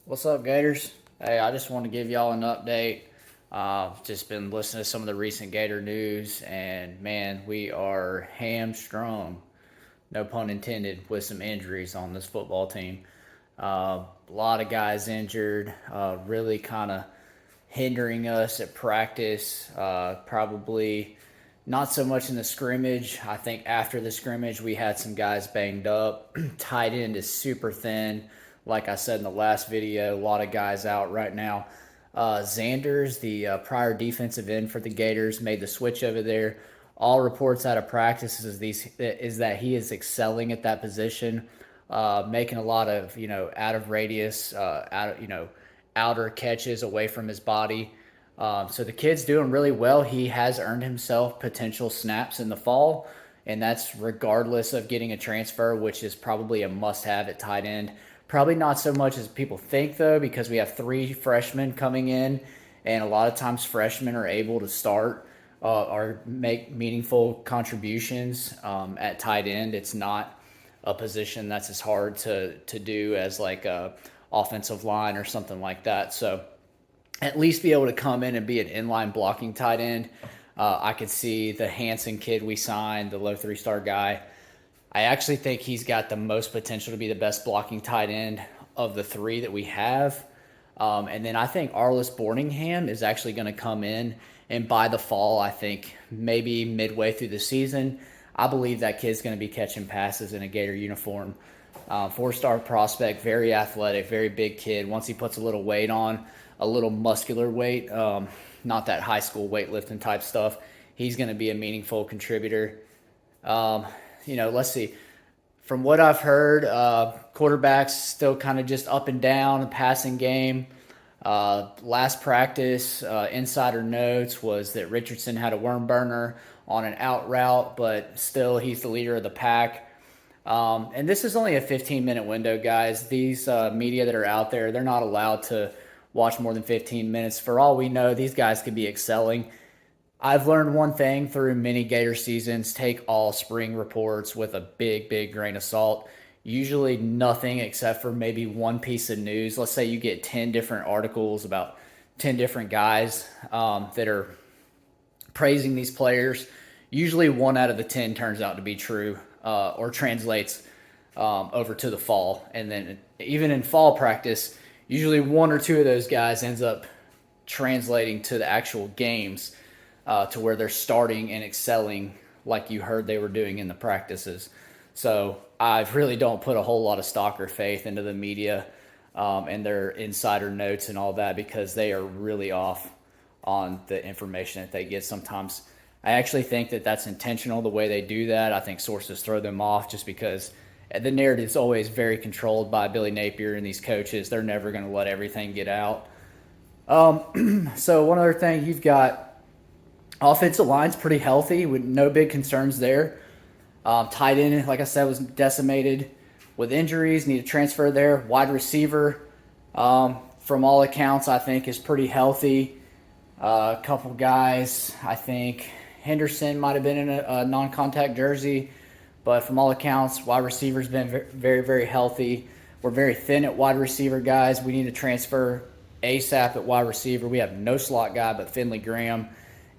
What's up, Gators? Hey, I just want to give y'all an update. Just been listening to some of the recent Gator news, and man, we are hamstrung, no pun intended, with some injuries on this football team. A lot of guys injured, really kind of hindering us at practice. Probably not so much in the scrimmage. I think after the scrimmage, we had some guys banged up. Tight end is super thin. Like I said in the last video, a lot of guys out right now. Zanders, the prior defensive end for the Gators, made the switch over there. All reports out of practice is that he is excelling at that position, making a lot of out of radius, outer catches away from his body. So the kid's doing really well. He has earned himself potential snaps in the fall, and that's regardless of getting a transfer, which is probably a must-have at tight end. Probably not so much as people think, though, because we have three freshmen coming in, and a lot of times freshmen are able to start or make meaningful contributions at tight end. It's not a position that's as hard to do as like a offensive line or something like that. So at least be able to come in and be an inline blocking tight end. I could see the Hanson kid we signed, the low 3-star guy. I actually think he's got the most potential to be the best blocking tight end of the three that we have. And then I think Arliss Borningham is actually going to come in, and by the fall, I think maybe midway through the season, I believe that kid's going to be catching passes in a Gator uniform. 4-star prospect, very athletic, very big kid. Once he puts a little weight on, a little muscular weight, not that high school weightlifting type stuff, he's going to be a meaningful contributor. Let's see. From what I've heard, quarterbacks still kind of just up and down, passing game. Last practice, insider notes was that Richardson had a worm burner on an out route, but still he's the leader of the pack. And this is only a 15-minute window, guys. These media that are out there, they're not allowed to watch more than 15 minutes. For all we know, these guys could be excelling. I've learned one thing through many Gator seasons: take all spring reports with a big, big grain of salt. Usually nothing except for maybe one piece of news. Let's say you get 10 different articles about 10 different guys that are praising these players. Usually one out of the 10 turns out to be true or translates over to the fall. And then even in fall practice, usually one or two of those guys ends up translating to the actual games to where they're starting and excelling like you heard they were doing in the practices. So I really don't put a whole lot of stock or faith into the media and their insider notes and all that, because they are really off on the information that they get sometimes. I actually think that that's intentional, the way they do that. I think sources throw them off just because the narrative is always very controlled by Billy Napier and these coaches. They're never going to let everything get out. So one other thing, you've got offensive line's pretty healthy with no big concerns there. Tight end, like I said, was decimated with injuries. Need a transfer there. Wide receiver, from all accounts, I think is pretty healthy. A couple guys, I think Henderson might have been in a non-contact jersey, but from all accounts, wide receiver's been very, very healthy. We're very thin at wide receiver, guys. We need to transfer ASAP at wide receiver. We have no slot guy but Finley Graham.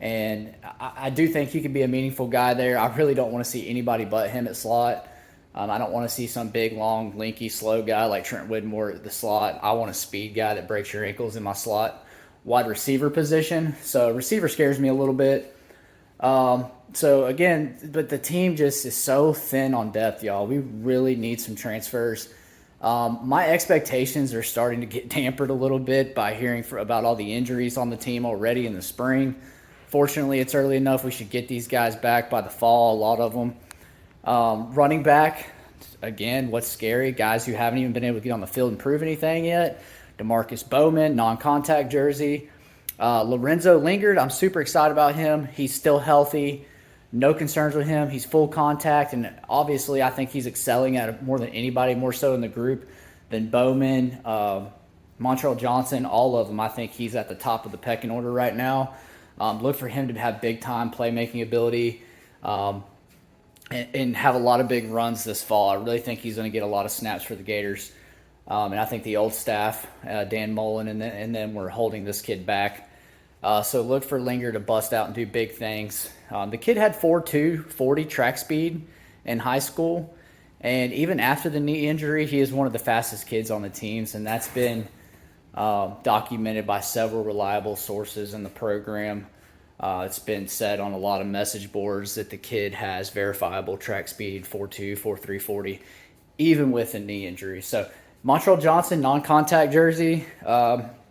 And I do think he could be a meaningful guy there. I really don't want to see anybody but him at slot. I don't want to see some big, long, lanky, slow guy like Trent Whitmore at the slot. I want a speed guy that breaks your ankles in my slot wide receiver position. So receiver scares me a little bit. So again, but the team just is so thin on depth, y'all. We really need some transfers. My expectations are starting to get tampered a little bit by hearing about all the injuries on the team already in the spring. Fortunately, it's early enough. We should get these guys back by the fall, a lot of them. Running back, again, what's scary? Guys who haven't even been able to get on the field and prove anything yet. DeMarcus Bowman, non-contact jersey. Lorenzo Lingard, I'm super excited about him. He's still healthy. No concerns with him. He's full contact, and obviously I think he's excelling at it more than anybody, more so in the group than Bowman, Montrell Johnson, all of them. I think he's at the top of the pecking order right now. Look for him to have big-time playmaking ability and have a lot of big runs this fall. I really think he's going to get a lot of snaps for the Gators. And I think the old staff, Dan Mullen, and then we're holding this kid back. So look for Linger to bust out and do big things. The kid had 4.2 40 track speed in high school. And even after the knee injury, he is one of the fastest kids on the teams. And that's been documented by several reliable sources in the program. It's been said on a lot of message boards that the kid has verifiable track speed, 4.2, 4.3, 40, even with a knee injury. So Montreal Johnson, non-contact jersey,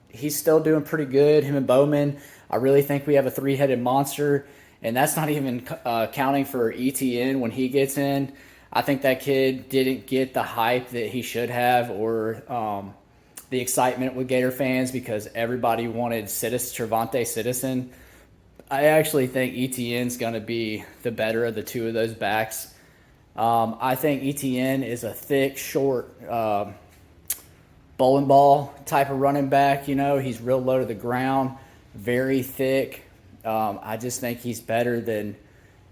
he's still doing pretty good. Him and Bowman, I really think we have a three-headed monster, and that's not even counting for ETN when he gets in. I think that kid didn't get the hype that he should have, or the excitement with Gator fans, because everybody wanted Trevante Citizen. I actually think ETN's going to be the better of the two of those backs. I think ETN is a thick, short, bowling ball type of running back. He's real low to the ground, very thick. I just think he's better than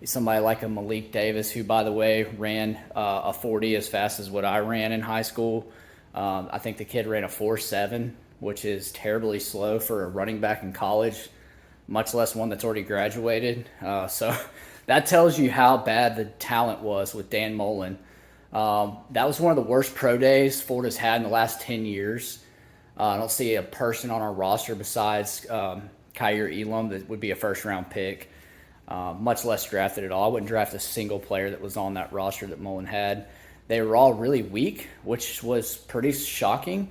somebody like a Malik Davis, who, by the way, ran a 40 as fast as what I ran in high school. I think the kid ran a 4.7, which is terribly slow for a running back in college, much less one that's already graduated. So that tells you how bad the talent was with Dan Mullen. That was one of the worst pro days Florida's had in the last 10 years. I don't see a person on our roster besides Kyer Elam that would be a first-round pick, much less drafted at all. I wouldn't draft a single player that was on that roster that Mullen had. They were all really weak, which was pretty shocking.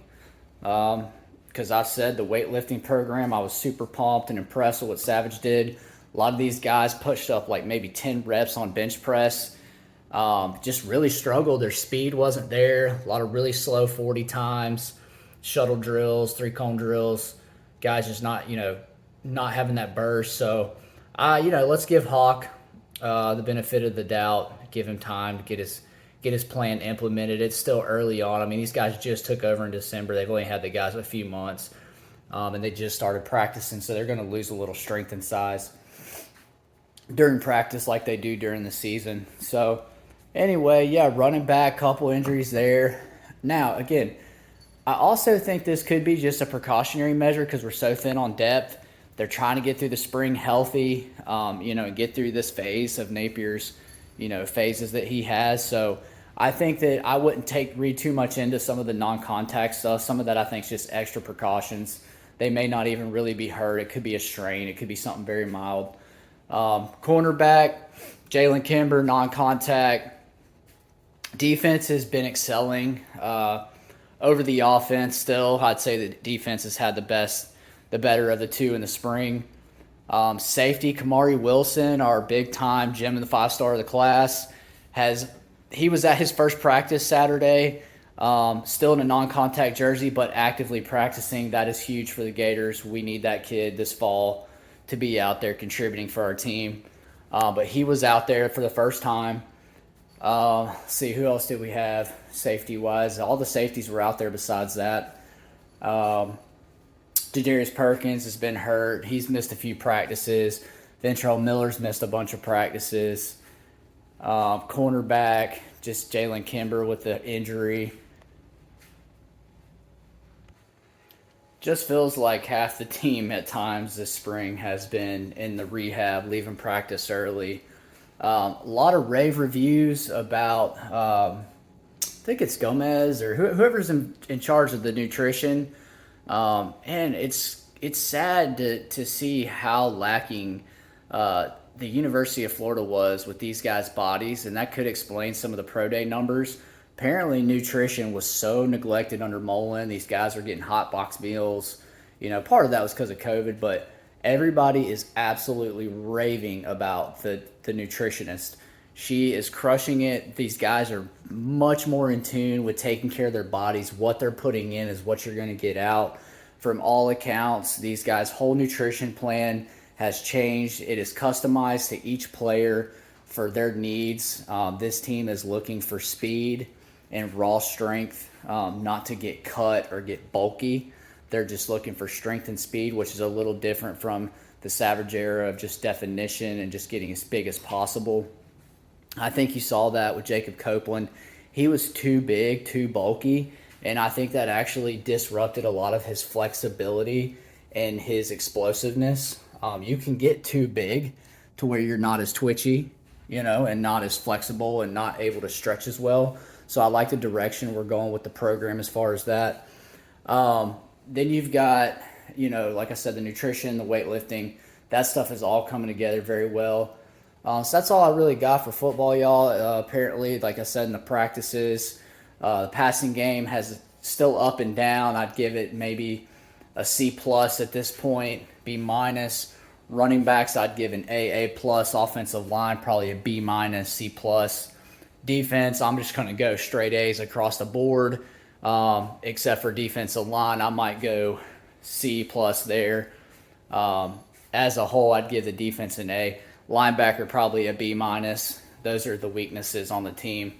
Because I said the weightlifting program, I was super pumped and impressed with what Savage did. A lot of these guys pushed up like maybe 10 reps on bench press. Just really struggled. Their speed wasn't there. A lot of really slow 40 times, shuttle drills, 3-cone drills. Guys just not having that burst. So, let's give Hawk the benefit of the doubt. Give him time to get his plan implemented. It's still early on. I mean, these guys just took over in December. They've only had the guys a few months, and they just started practicing, so they're going to lose a little strength and size during practice like they do during the season. So anyway, running back, couple injuries there. Now, again, I also think this could be just a precautionary measure because we're so thin on depth. They're trying to get through the spring healthy, and get through this phase of Napier's phases that he has. So I think that I wouldn't read too much into some of the non-contact stuff. Some of that I think is just extra precautions. They may not even really be hurt. It could be a strain. It could be something very mild. Cornerback, Jalen Kimber, non-contact. Defense has been excelling over the offense still. I'd say the defense has had the better of the two in the spring. Safety, Kamari Wilson, our big-time gem in the 5-star of the class, he was at his first practice Saturday, still in a non-contact jersey, but actively practicing. That is huge for the Gators. We need that kid this fall to be out there contributing for our team. But he was out there for the first time. Let's see, who else did we have safety-wise? All the safeties were out there besides that. Jadarius Perkins has been hurt. He's missed a few practices. Ventrell Miller's missed a bunch of practices. Cornerback, just Jalen Kimber with the injury. Just feels like half the team at times this spring has been in the rehab, leaving practice early. A lot of rave reviews about, I think it's Gomez or whoever's in charge of the nutrition. And it's sad to see how lacking the University of Florida was with these guys' bodies, and that could explain some of the pro day numbers. Apparently, nutrition was so neglected under Mullen. These guys are getting hot box meals. Part of that was because of COVID, but everybody is absolutely raving about the nutritionist. She is crushing it. These guys are much more in tune with taking care of their bodies. What they're putting in is what you're going to get out. From all accounts, these guys' whole nutrition plan has changed. It is customized to each player for their needs. This team is looking for speed and raw strength, not to get cut or get bulky. They're just looking for strength and speed, which is a little different from the Savage era of just definition and just getting as big as possible. I think you saw that with Jacob Copeland. He was too big, too bulky, And I think that actually disrupted a lot of his flexibility and his explosiveness. You can get too big to where you're not as twitchy, and not as flexible and not able to stretch as well. So I like the direction we're going with the program as far as that. Then you've got, like I said, the nutrition, the weightlifting, that stuff is all coming together very well. So that's all I really got for football, y'all. Apparently, like I said, in the practices, the passing game has still up and down. I'd give it maybe a C plus at this point, B minus. Running backs, I'd give an A plus. Offensive line, probably a B minus, C plus. Defense, I'm just going to go straight A's across the board. Except for defensive line, I might go C plus there. As a whole, I'd give the defense an A. Linebacker, probably a B minus. Those are the weaknesses on the team.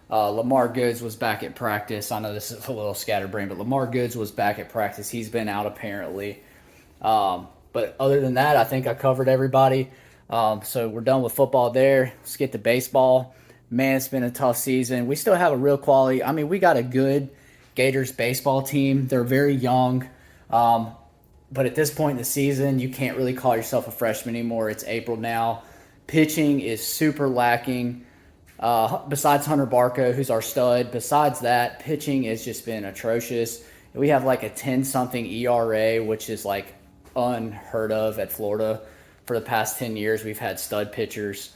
Lamar Goods was back at practice. I know this is a little scatterbrained, but Lamar Goods was back at practice. He's been out apparently. But other than that, I think I covered everybody. So we're done with football there. Let's get to baseball. Man, it's been a tough season. We still have a real quality. I mean, we got a good Gators baseball team. They're very young. But at this point in the season, you can't really call yourself a freshman anymore. It's April now. Pitching is super lacking. Besides Hunter Barco, who's our stud, besides that, pitching has just been atrocious. We have like a 10-something ERA, which is like unheard of at Florida. For the past 10 years, we've had stud pitchers.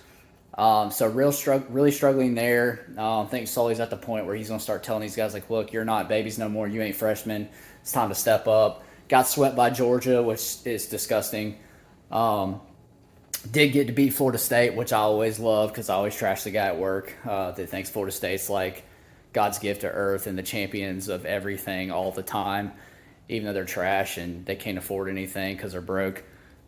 So really struggling there. I think Sully's at the point where he's going to start telling these guys, like, look, you're not babies no more. You ain't freshmen. It's time to step up. Got swept by Georgia, which is disgusting. Did get to beat Florida State, which I always love because I always trash the guy at work that thinks Florida State's like God's gift to earth and the champions of everything all the time, even though they're trash and they can't afford anything because they're broke.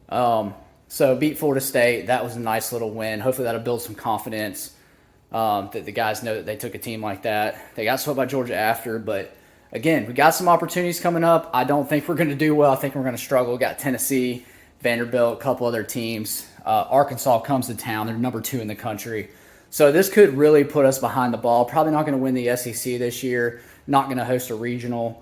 So beat Florida State. That was a nice little win. Hopefully that'll build some confidence that the guys know that they took a team like that. They got swept by Georgia after, but again, we got some opportunities coming up. I don't think we're going to do well. I think we're going to struggle. We got Tennessee, Vanderbilt, a couple other teams. Arkansas comes to town. They're number 2 in the country. So this could really put us behind the ball. Probably not going to win the SEC this year. Not going to host a regional.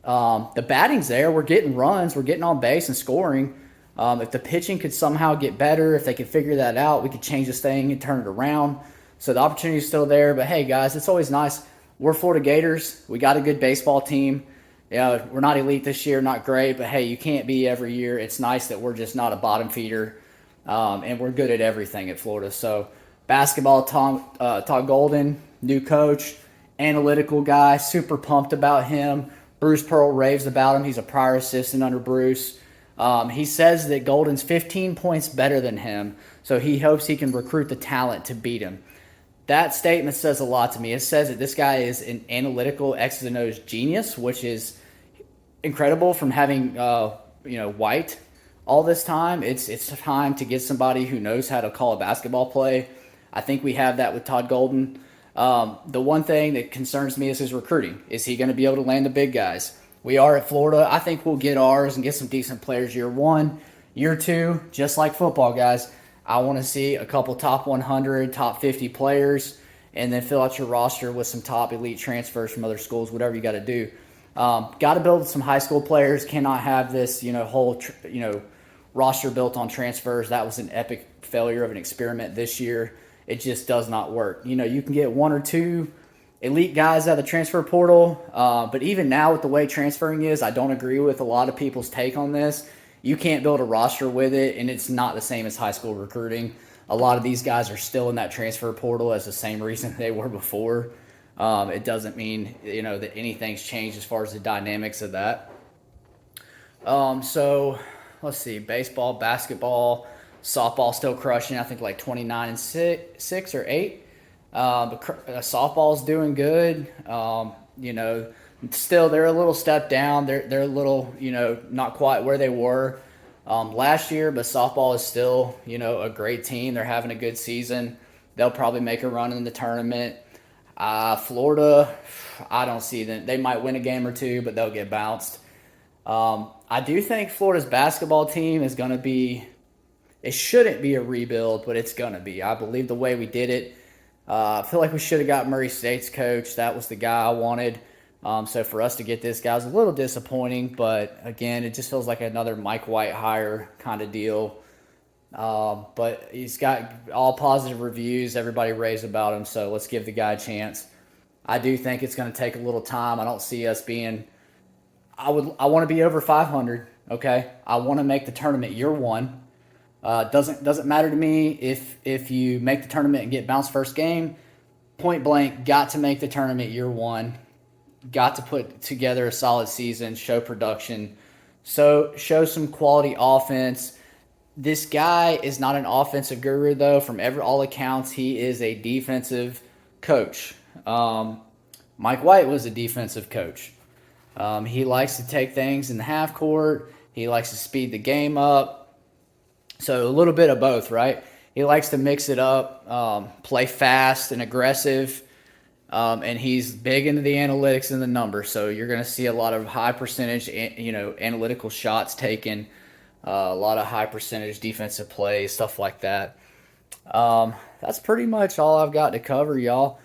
The batting's there. We're getting runs. We're getting on base and scoring. If the pitching could somehow get better, if they could figure that out, we could change this thing and turn it around. So the opportunity is still there. But hey, guys, it's always nice. We're Florida Gators. We got a good baseball team. We're not elite this year, not great, but hey, you can't be every year. It's nice that we're just not a bottom feeder, and we're good at everything at Florida. So basketball, Todd Golden, new coach, analytical guy, super pumped about him. Bruce Pearl raves about him. He's a prior assistant under Bruce. He says that Golden's 15 points better than him, so he hopes he can recruit the talent to beat him. That statement says a lot to me. It says that this guy is an analytical X's and O's genius, which is incredible from having White all this time. It's time to get somebody who knows how to call a basketball play. I think we have that with Todd Golden. The one thing that concerns me is his recruiting. Is he going to be able to land the big guys? We are at Florida. I think we'll get ours and get some decent players year 1. Year 2, just like football, guys, I want to see a couple top 100, top 50 players, and then fill out your roster with some top elite transfers from other schools, whatever you got to do. Got to build some high school players. Cannot have this, whole, roster built on transfers. That was an epic failure of an experiment this year. It just does not work. You can get 1 or 2 elite guys out of the transfer portal, but even now with the way transferring is, I don't agree with a lot of people's take on this. You can't build a roster with it, and it's not the same as high school recruiting. A lot of these guys are still in that transfer portal as the same reason they were before. It doesn't mean that anything's changed as far as the dynamics of that. So let's see, baseball, basketball, softball still crushing. I think like 29 and 6 or 8. But softball's doing good. Still they're a little step down. They're a little not quite where they were last year, but softball is still a great team. They're having a good season. They'll probably make a run in the tournament. Florida, I don't see them. They might win a game or 2, but they'll get bounced. I do think Florida's basketball team is going to be. It shouldn't be a rebuild, but it's going to be. I believe the way we did it. I feel like we should have got Murray State's coach. That was the guy I wanted. So for us to get this guy was a little disappointing, but again, it just feels like another Mike White hire kind of deal. But he's got all positive reviews. Everybody raves about him, so let's give the guy a chance. I do think it's going to take a little time. I don't see us being. I want to be over 500. Okay, I want to make the tournament year one. Doesn't matter to me if you make the tournament and get bounced first game. Point blank, got to make the tournament year one. Got to put together a solid season, show production, so show some quality offense. This guy is not an offensive guru, though. From all accounts, he is a defensive coach. Mike White was a defensive coach. He likes to take things in the half court. He likes to speed the game up. So a little bit of both, right? He likes to mix it up, play fast and aggressive. And he's big into the analytics and the numbers. So you're going to see a lot of high percentage, analytical shots taken, a lot of high percentage defensive plays, stuff like that. That's pretty much all I've got to cover, y'all.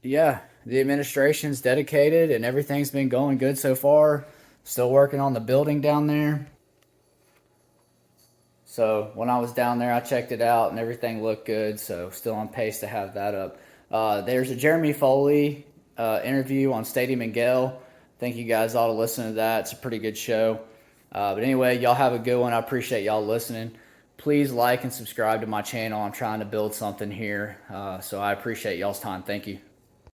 Yeah, the administration's dedicated and everything's been going good so far. Still working on the building down there. So when I was down there, I checked it out and everything looked good. So still on pace to have that up. There's a Jeremy Foley interview on Stadium and Gale. I think you guys ought to listen to that. It's a pretty good show. But anyway, y'all have a good one. I appreciate y'all listening. Please like and subscribe to my channel. I'm trying to build something here. So I appreciate y'all's time. Thank you.